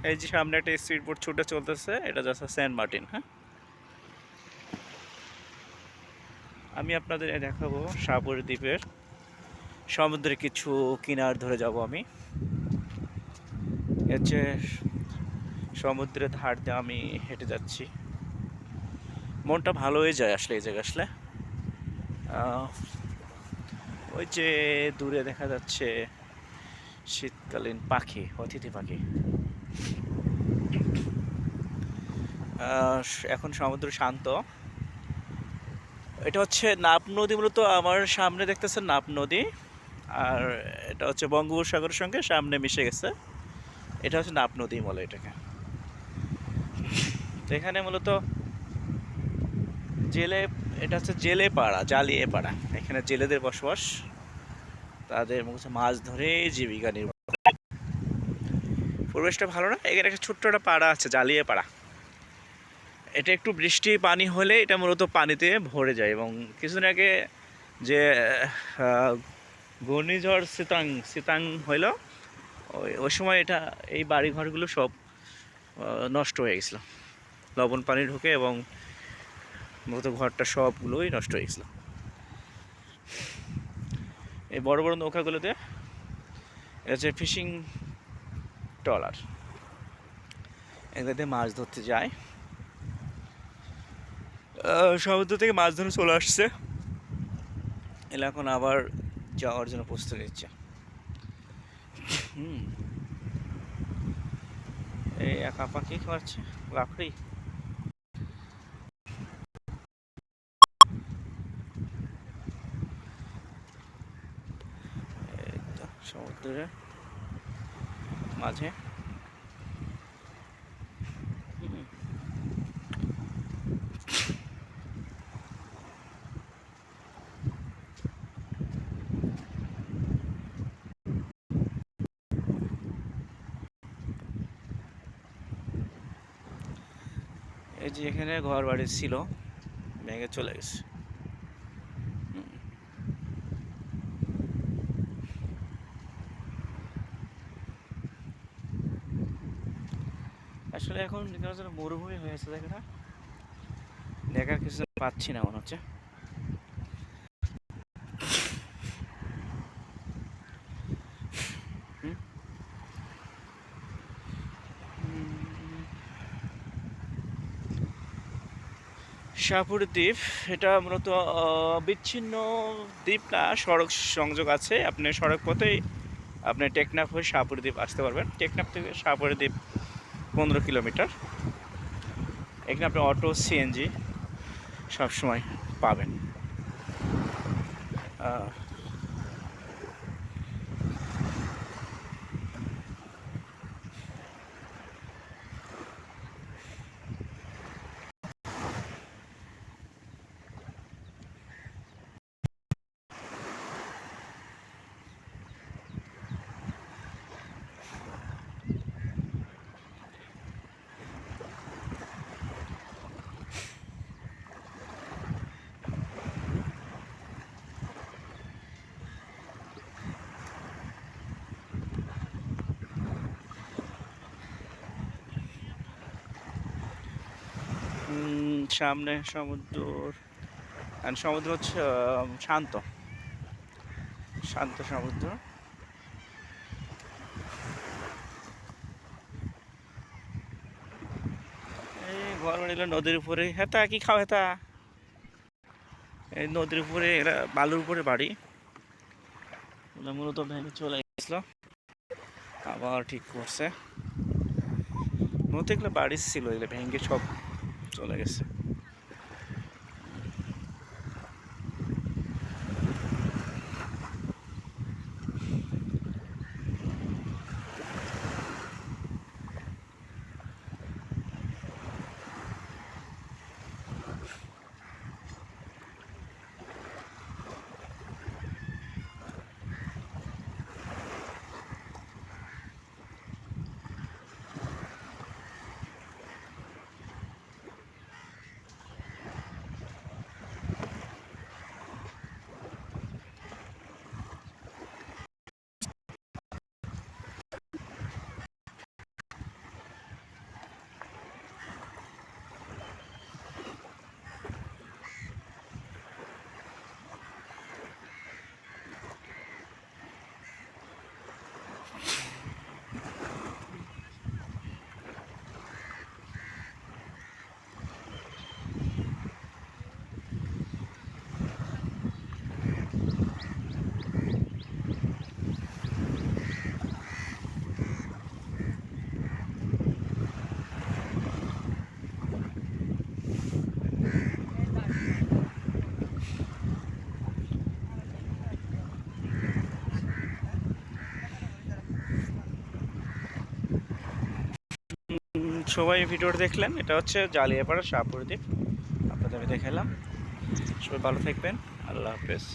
এই যে সামনে একটা স্পিড বোট ছুটে চলতেছে, এটা যাচ্ছে সেন্ট মার্টিন। হ্যাঁ, আমি আপনাদের দেখাবো সাপুড়ে দ্বীপের সমুদ্রের কিছু কিনার ধরে যাব আমি। হচ্ছে সমুদ্রের ধার দিয়ে আমি হেঁটে যাচ্ছি, মনটা ভালো হয়ে যায় আসলে এই জায়গায় আসলে। ওই যে দূরে দেখা যাচ্ছে শীতকালীন পাখি, অতিথি পাখি। এখন সমুদ্র শান্ত। এটা হচ্ছে নাপ নদী, মূলত আমার সামনে দেখতেছেন নাপ নদী, আর এটা হচ্ছে বঙ্গোপসাগরের সঙ্গে সামনে মিশে গেছে। এটা হচ্ছে নাপ নদী বলে এটাকে। তো এখানে মূলত জেলে, এটা হচ্ছে জেলে পাড়া, জ্বালিয়ে পাড়া। এখানে জেলেদের বসবাস, তাদের হচ্ছে মাছ ধরে জীবিকা নির্বাহ। পরিবেশটা ভালো না? এখানে একটা ছোট্ট একটা পাড়া আছে, জ্বালিয়ে পাড়া। এটা একটু বৃষ্টি পানি হলে এটা মূলত পানিতে ভরে যায়, এবং কিছুদিন আগে যে ঘূর্ণিঝড় সিতাং সিতাং হইল, ওই সময় এটা এই বাড়িঘরগুলো সব নষ্ট হয়ে গেছিল, লবণ পানি ঢুকে, এবং মূলত ঘরটা সবগুলোই নষ্ট হয়ে গেছিলো। এই বড় বড় নৌকাগুলোতে এটা হচ্ছে ফিশিং ট্রলার, এগুলোতে মাছ ধরতে যায়। সমুদ্র থেকে মাছ ধরে চলে আসছে, এলা এখন আবার যাওয়ার জন্য প্রস্তুতি নিচ্ছে। এই একা পাখি খাওয়াচ্ছে লাকড়ি। সমুদ্রের মাঝে এই যে এখানে ঘর বাড়ি ছিল, ভেঙে চলে গেছে। আসলে এখন মরুভূমি হয়েছে জায়গাটা, দেখার কিছু পাচ্ছি না মনে হচ্ছে। শাহপুর দ্বীপ, এটা মূলত বিচ্ছিন্ন দ্বীপ না, সড়ক সংযোগ আছে। আপনি সড়ক পথেই আপনি টেকনাফ হয়ে শাহপুর দ্বীপ আসতে পারবেন। টেকনাফ থেকে শাহপুর দ্বীপ 15 কিলোমিটার। এখানে আপনি অটো, সিএনজি সবসময় পাবেন। সামনে সমুদ্র, আর সমুদ্র হচ্ছে শান্ত শান্ত সমুদ্র। এই ঘর বাড়িগুলো নদীর উপরে। হেতা কি খাও হেতা? এই নদীর উপরে, এরা বালুর উপরে বাড়ি, মূলত ভেঙে চলে গেছিল, আবার ঠিক করছে। মূলত এগুলো বাড়ি ছিল, এগুলো ভেঙে সব চলে গেছে। সবাই ভিডিওটা দেখলেন। এটা হচ্ছে জালিয়াপাড়া শাহপুর দ্বীপ, আপনাদের আমি দেখালাম। সবাই ভালো থাকবেন, আল্লাহ হাফেজ।